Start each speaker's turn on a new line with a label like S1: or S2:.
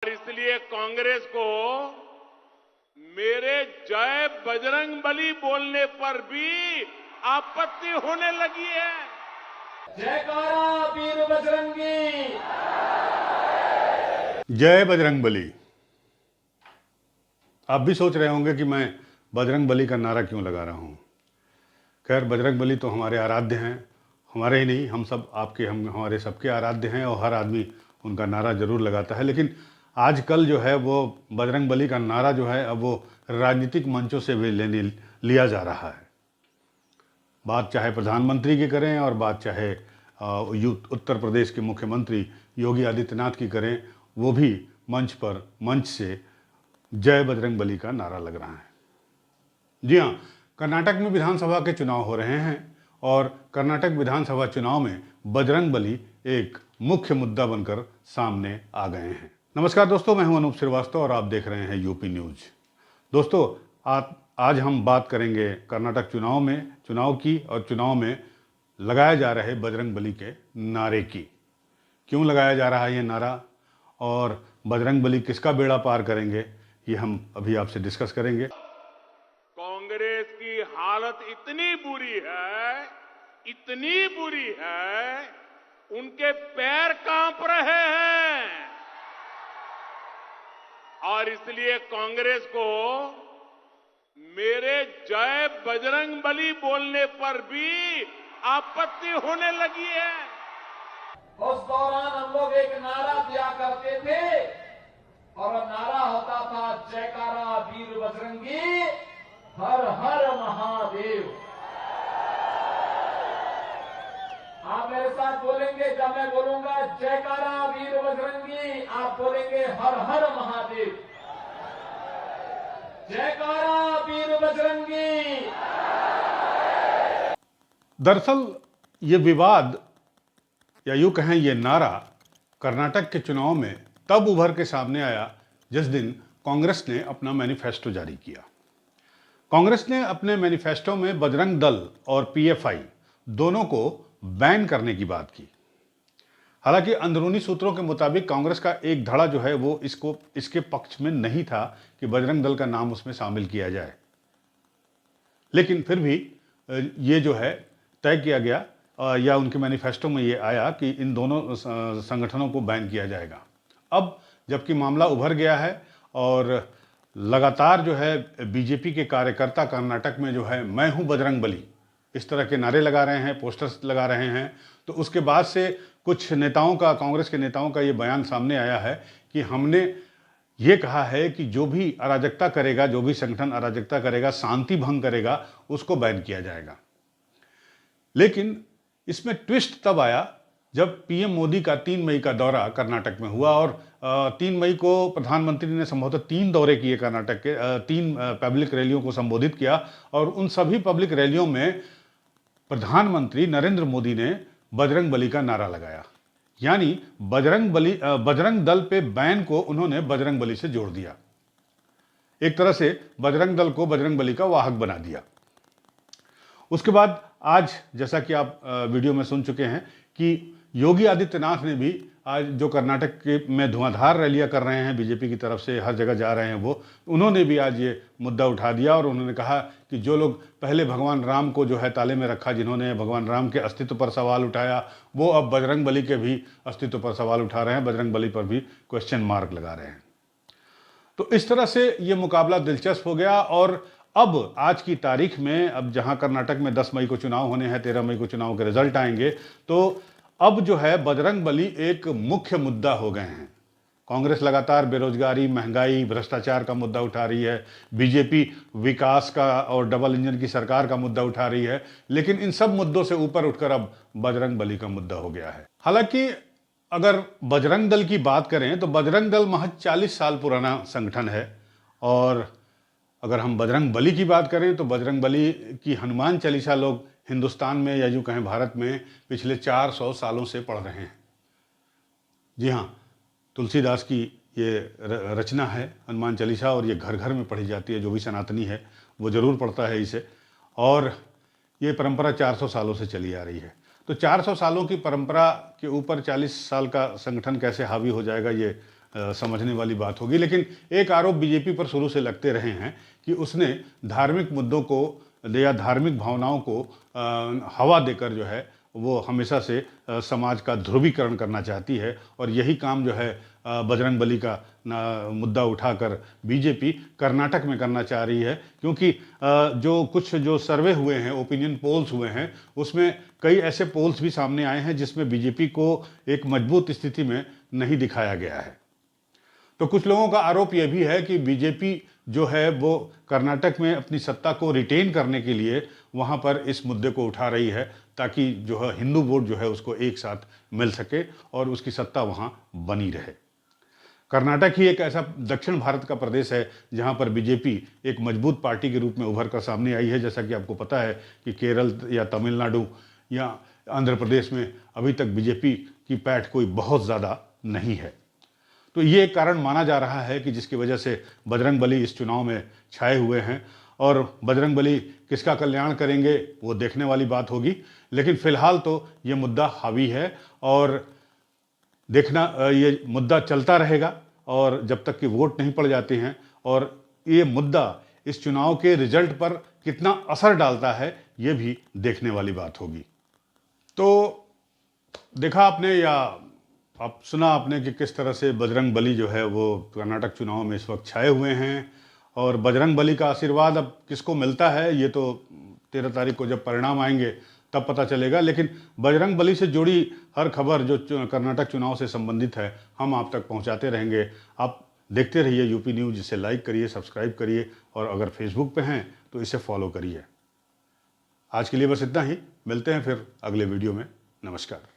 S1: इसलिए कांग्रेस को मेरे जय बजरंग बली बोलने पर भी आपत्ति होने लगी है।
S2: जयकारा वीर बजरंगी।
S3: जय बजरंग बली। आप भी सोच रहे होंगे कि मैं बजरंग बली का नारा क्यों लगा रहा हूं। खैर, बजरंग बली तो हमारे आराध्य हैं, हमारे ही नहीं, हम सब आपके हमारे सबके आराध्य हैं और हर आदमी उनका नारा जरूर लगाता है। लेकिन आजकल जो है वो बजरंग बली का नारा जो है अब वो राजनीतिक मंचों से भी लिया जा रहा है। बात चाहे प्रधानमंत्री की करें और बात चाहे उत्तर प्रदेश के मुख्यमंत्री योगी आदित्यनाथ की करें, वो भी मंच से जय बजरंग बली का नारा लग रहा है। जी हाँ, कर्नाटक में विधानसभा के चुनाव हो रहे हैं और कर्नाटक विधानसभा चुनाव में बजरंग बली एक मुख्य मुद्दा बनकर सामने आ गए हैं। नमस्कार दोस्तों, मैं हूं अनूप श्रीवास्तव और आप देख रहे हैं यूपी न्यूज। दोस्तों, आज हम बात करेंगे कर्नाटक चुनाव की और चुनाव में लगाए जा रहे बजरंग बली के नारे की। क्यों लगाया जा रहा है ये नारा और बजरंग बली किसका बेड़ा पार करेंगे, ये हम अभी आपसे डिस्कस करेंगे।
S1: कांग्रेस की हालत इतनी बुरी है, उनके पैर कांप रहे हैं और इसलिए कांग्रेस को मेरे जय बजरंग बली बोलने पर भी आपत्ति होने लगी है।
S2: उस दौरान हम लोग एक नारा दिया करते थे और नारा होता था जयकारा वीर बजरंगी, हर हर महादेव। आप मेरे साथ बोलेंगे, जब मैं बोलूंगा जयकारा वीर बजरंगी, आप बोलेंगे हर हर महादेव। जयकारा वीर बजरंगी।
S3: दरअसल ये विवाद या यूँ कहें ये नारा कर्नाटक के चुनाव में तब उभर के सामने आया जिस दिन कांग्रेस ने अपना मैनिफेस्टो जारी किया। कांग्रेस ने अपने मैनिफेस्टो में बजरंग दल और पीएफआई दोनों को बैन करने की बात की। हालांकि अंदरूनी सूत्रों के मुताबिक कांग्रेस का एक धड़ा जो है वो इसके पक्ष में नहीं था कि बजरंग दल का नाम उसमें शामिल किया जाए, लेकिन फिर भी ये जो है तय किया गया या उनके मैनिफेस्टो में ये आया कि इन दोनों संगठनों को बैन किया जाएगा। अब जबकि मामला उभर गया है और लगातार जो है बीजेपी के कार्यकर्ता कर्नाटक में जो है मैं हूं बजरंग बली इस तरह के नारे लगा रहे हैं, पोस्टर्स लगा रहे हैं, तो उसके बाद से कुछ नेताओं का, कांग्रेस के नेताओं का ये बयान सामने आया है कि हमने ये कहा है कि जो भी अराजकता करेगा, जो भी संगठन अराजकता करेगा, शांति भंग करेगा, उसको बैन किया जाएगा। लेकिन इसमें ट्विस्ट तब आया जब पीएम मोदी का 3 मई का दौरा कर्नाटक में हुआ और 3 मई को प्रधानमंत्री ने संभवतः 3 दौरे किए कर्नाटक के, 3 पब्लिक रैलियों को संबोधित किया और उन सभी पब्लिक रैलियों में प्रधानमंत्री नरेंद्र मोदी ने बजरंग बली का नारा लगाया। यानी बजरंग दल पे बैन को उन्होंने बजरंग बली से जोड़ दिया। एक तरह से बजरंग दल को बजरंग बली का वाहक बना दिया। उसके बाद आज जैसा कि आप वीडियो में सुन चुके हैं कि योगी आदित्यनाथ ने भी आज जो कर्नाटक के में धुआंधार रैलियां कर रहे हैं बीजेपी की तरफ से, हर जगह जा रहे हैं, उन्होंने भी आज ये मुद्दा उठा दिया और उन्होंने कहा कि जो लोग पहले भगवान राम को जो है ताले में रखा, जिन्होंने भगवान राम के अस्तित्व पर सवाल उठाया, वो अब बजरंग बली के भी अस्तित्व पर सवाल उठा रहे हैं, बजरंग बली पर भी क्वेश्चन मार्क लगा रहे हैं। तो इस तरह से ये मुकाबला दिलचस्प हो गया और अब आज की तारीख में, अब जहां कर्नाटक में 10 मई को चुनाव होने हैं, 13 मई को चुनाव के रिजल्ट आएंगे, तो अब जो है बजरंग बली एक मुख्य मुद्दा हो गए हैं। कांग्रेस लगातार बेरोजगारी, महंगाई, भ्रष्टाचार का मुद्दा उठा रही है, बीजेपी विकास का और डबल इंजन की सरकार का मुद्दा उठा रही है, लेकिन इन सब मुद्दों से ऊपर उठकर अब बजरंग बली का मुद्दा हो गया है। हालांकि अगर बजरंग दल की बात करें तो बजरंग दल महज 40 साल पुराना संगठन है और अगर हम बजरंग बली की बात करें तो बजरंग बली की हनुमान चालीसा लोग हिंदुस्तान में या यूँ कहें भारत में पिछले 400 सालों से पढ़ रहे हैं। जी हाँ, तुलसीदास की ये रचना है हनुमान चालीसा और ये घर घर में पढ़ी जाती है। जो भी सनातनी है वो ज़रूर पढ़ता है इसे और ये परंपरा 400 सालों से चली आ रही है। तो 400 सालों की परंपरा के ऊपर 40 साल का संगठन कैसे हावी हो जाएगा, ये समझने वाली बात होगी। लेकिन एक आरोप बीजेपी पर शुरू से लगते रहे हैं कि उसने धार्मिक मुद्दों को या धार्मिक भावनाओं को हवा देकर जो है वो हमेशा से समाज का ध्रुवीकरण करना चाहती है, और यही काम जो है बजरंगबली का मुद्दा उठाकर बीजेपी कर्नाटक में करना चाह रही है। क्योंकि जो सर्वे हुए हैं, ओपिनियन पोल्स हुए हैं, उसमें कई ऐसे पोल्स भी सामने आए हैं जिसमें बीजेपी को एक मजबूत स्थिति में नहीं दिखाया गया है। तो कुछ लोगों का आरोप यह भी है कि बीजेपी जो है वो कर्नाटक में अपनी सत्ता को रिटेन करने के लिए वहाँ पर इस मुद्दे को उठा रही है, ताकि जो है हिंदू वोट जो है उसको एक साथ मिल सके और उसकी सत्ता वहाँ बनी रहे। कर्नाटक ही एक ऐसा दक्षिण भारत का प्रदेश है जहाँ पर बीजेपी एक मजबूत पार्टी के रूप में उभर कर सामने आई है। जैसा कि आपको पता है कि केरल या तमिलनाडु या आंध्र प्रदेश में अभी तक बीजेपी की पैठ कोई बहुत ज़्यादा नहीं है। तो ये एक कारण माना जा रहा है कि जिसकी वजह से बजरंगबली इस चुनाव में छाए हुए हैं, और बजरंगबली किसका कल्याण करेंगे वो देखने वाली बात होगी। लेकिन फिलहाल तो ये मुद्दा हावी है और देखना ये मुद्दा चलता रहेगा, और जब तक कि वोट नहीं पड़ जाते हैं, और ये मुद्दा इस चुनाव के रिजल्ट पर कितना असर डालता है ये भी देखने वाली बात होगी। तो देखा आपने या आप सुना आपने कि किस तरह से बजरंगबली जो है वो कर्नाटक चुनाव में इस वक्त छाए हुए हैं, और बजरंगबली का आशीर्वाद अब किसको मिलता है ये तो 13 तारीख को जब परिणाम आएंगे तब पता चलेगा। लेकिन बजरंगबली से जुड़ी हर खबर जो कर्नाटक चुनाव से संबंधित है हम आप तक पहुंचाते रहेंगे। आप देखते रहिए यूपी न्यूज़, इसे लाइक करिए, सब्सक्राइब करिए, और अगर फेसबुक पे हैं तो इसे फॉलो करिए। आज के लिए बस इतना ही, मिलते हैं फिर अगले वीडियो में। नमस्कार।